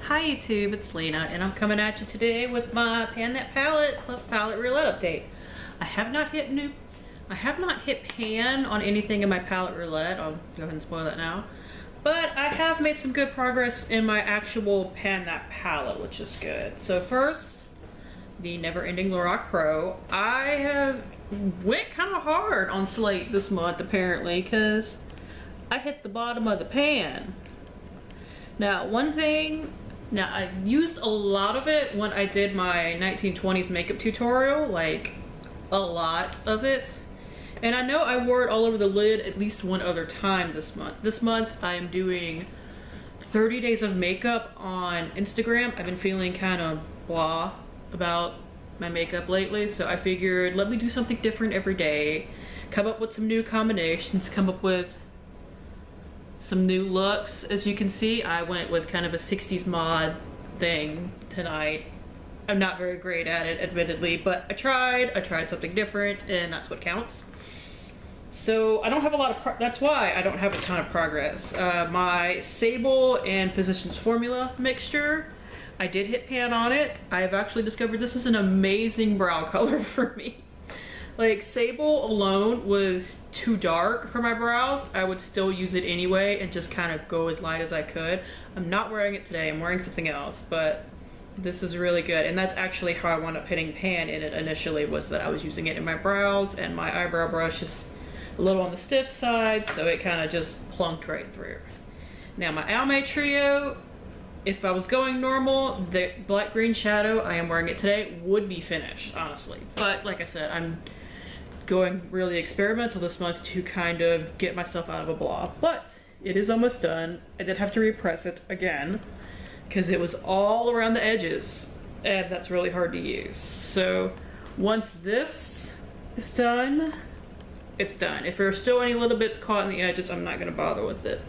Hi YouTube, it's Lena, and I'm coming at you today with my Pan That Palette plus Palette Roulette update. I have not hit pan on anything in my Palette Roulette. I'll go ahead and spoil that now. But I have made some good progress in my actual Pan That Palette, which is good. So first, the Never Ending Lorac Pro. I have went kind of hard on Slate this month apparently, because I hit the bottom of the pan. Now, I used a lot of it when I did my 1920s makeup tutorial, like a lot of it. And I know I wore it all over the lid at least one other time this month. This month I am doing 30 days of makeup on Instagram. I've been feeling kind of blah about my makeup lately, so I figured let me do something different every day, come up with some new combinations, come up with some new looks. As you can see, I went with kind of a 60s mod thing tonight. I'm not very great at it, admittedly, but I tried something different, and that's what counts. So I don't have a lot of that's why I don't have a ton of progress. My Sable and Physicians Formula mixture, I did hit pan on it. I have actually discovered this is an amazing brow color for me. Like, Sable alone was too dark for my brows. I would still use it anyway and just kind of go as light as I could. I'm not wearing it today, I'm wearing something else, but this is really good. And that's actually how I wound up hitting pan in it initially, was that I was using it in my brows, and my eyebrow brush is a little on the stiff side, so it kind of just plunked right through. Now my Almay Trio, if I was going normal, the black green shadow, I am wearing it today, would be finished, honestly. But like I said, I'm going really experimental this month to kind of get myself out of a blah. But it is almost done. I did have to repress it again because it was all around the edges, and that's really hard to use. So once this is done, it's done. If there are still any little bits caught in the edges, I'm not going to bother with it.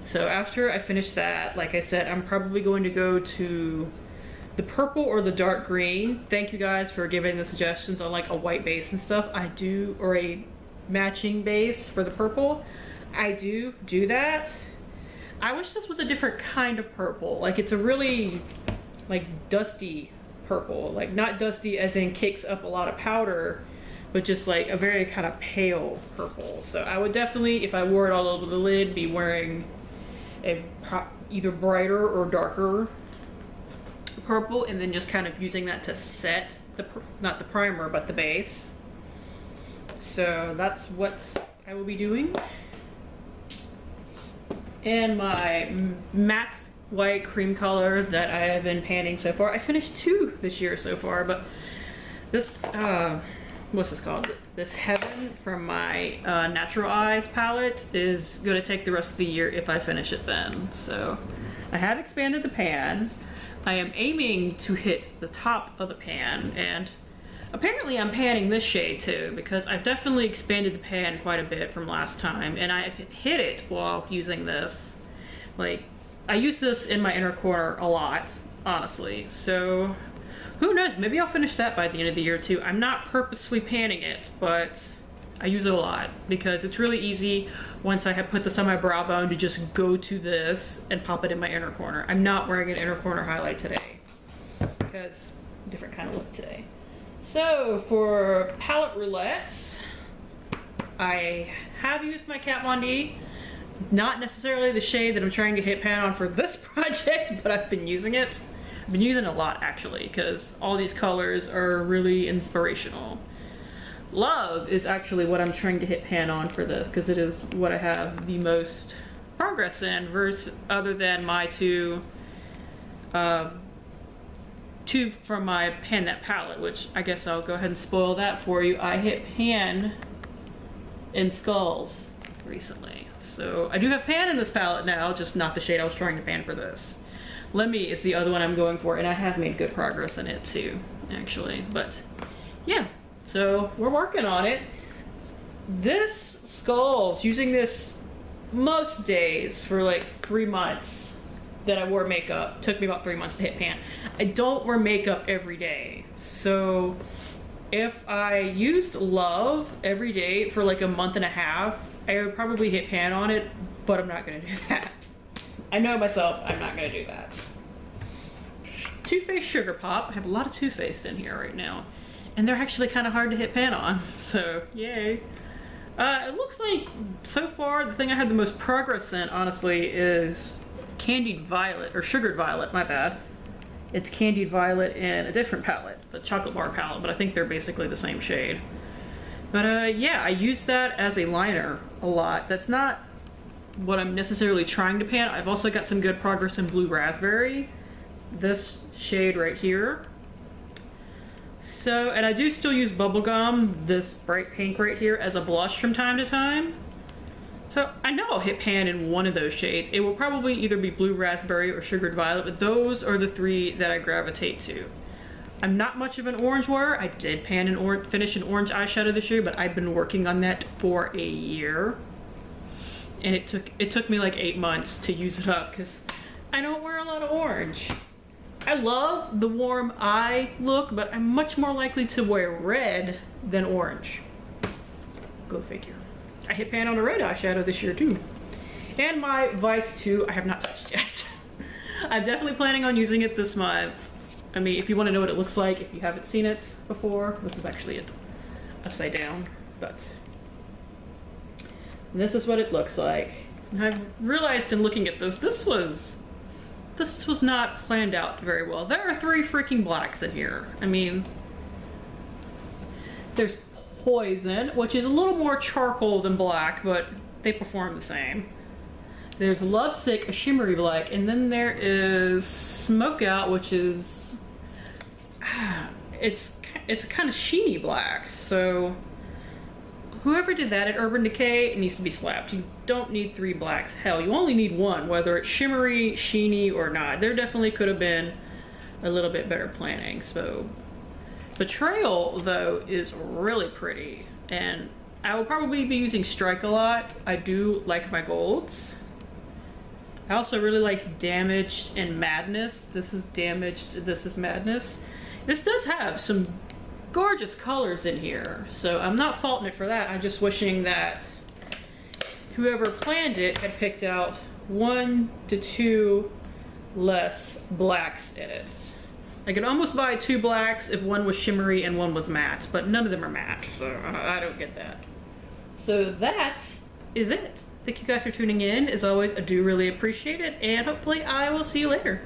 So after I finish that, like I said, I'm probably going to go to the purple or the dark green. Thank you guys for giving the suggestions on like a white base and stuff. Or a matching base for the purple. I do that. I wish this was a different kind of purple. Like, it's a really like dusty purple. Like, not dusty as in kicks up a lot of powder, but just like a very kind of pale purple. So I would definitely, if I wore it all over the lid, be wearing a either brighter or darker purple, and then just kind of using that to set not the primer but the base. So that's what I will be doing. And my matte white cream color that I have been panning so far, I finished 2 this year so far, but this what's this called? This Heaven from my Natural Eyes palette is going to take the rest of the year if I finish it then. So I have expanded the pan. I am aiming to hit the top of the pan, and apparently I'm panning this shade too, because I've definitely expanded the pan quite a bit from last time, and I've hit it while using this. Like, I use this in my inner corner a lot, honestly, so who knows, maybe I'll finish that by the end of the year too. I'm not purposely panning it, but I use it a lot because it's really easy once I have put this on my brow bone to just go to this and pop it in my inner corner. I'm not wearing an inner corner highlight today because different kind of look today. So for palette roulettes, I have used my Kat Von D. Not necessarily the shade that I'm trying to hit pan on for this project, but I've been using it. I've been using it a lot actually, because all these colors are really inspirational. Love is actually what I'm trying to hit pan on for this, because it is what I have the most progress in, other than my two from my Pan That Palette, which I guess I'll go ahead and spoil that for you. I hit pan in Skulls recently. So I do have pan in this palette now, just not the shade I was trying to pan for this. Lemmy is the other one I'm going for, and I have made good progress in it too, actually. But yeah, so we're working on it. This Skulls, using this most days for like 3 months that I wore makeup, took me about 3 months to hit pan. I don't wear makeup every day, so if I used Love every day for like a month and a half, I would probably hit pan on it, but I'm not gonna do that. I know myself, I'm not gonna do that. Too Faced Sugar Pop. I have a lot of Too Faced in here right now. And they're actually kind of hard to hit pan on, so yay. It looks like, so far, the thing I have the most progress in, honestly, is Candied Violet, or Sugared Violet, my bad. It's Candied Violet in a different palette, the Chocolate Bar palette, but I think they're basically the same shade. But yeah, I use that as a liner a lot. That's not what I'm necessarily trying to pan. I've also got some good progress in Blue Raspberry, this shade right here. So, and I do still use Bubblegum, this bright pink right here, as a blush from time to time. So I know I'll hit pan in one of those shades. It will probably either be Blue Raspberry or Sugared Violet, but those are the three that I gravitate to. I'm not much of an orange wearer. I did pan and finish an orange eyeshadow this year, but I've been working on that for a year. And it took me like 8 months to use it up because I don't wear a lot of orange. I love the warm eye look, but I'm much more likely to wear red than orange. Go figure. I hit pan on a red eyeshadow this year too. And my Vice 2, I have not touched yet. I'm definitely planning on using it this month. I mean, if you want to know what it looks like, if you haven't seen it before, this is actually it upside down, but this is what it looks like. And I've realized in looking at this was not planned out very well. There are 3 freaking blacks in here. I mean, there's Poison, which is a little more charcoal than black, but they perform the same. There's Lovesick, a shimmery black, and then there is Smokeout, which is it's a kind of sheeny black. So whoever did that at Urban Decay, it needs to be slapped. You don't need 3 blacks. Hell, you only need 1, whether it's shimmery, sheeny, or not. There definitely could have been a little bit better planning. So Betrayal, though, is really pretty, and I will probably be using Strike a lot. I do like my golds. I also really like Damaged and Madness. This is Damaged, this is Madness. This does have some gorgeous colors in here, so I'm not faulting it for that. I'm just wishing that whoever planned it had picked out 1 to 2 less blacks in it. I could almost buy 2 blacks if one was shimmery and one was matte, but none of them are matte, so I don't get that. So that is it. Thank you guys for tuning in. As always, I do really appreciate it, and hopefully I will see you later.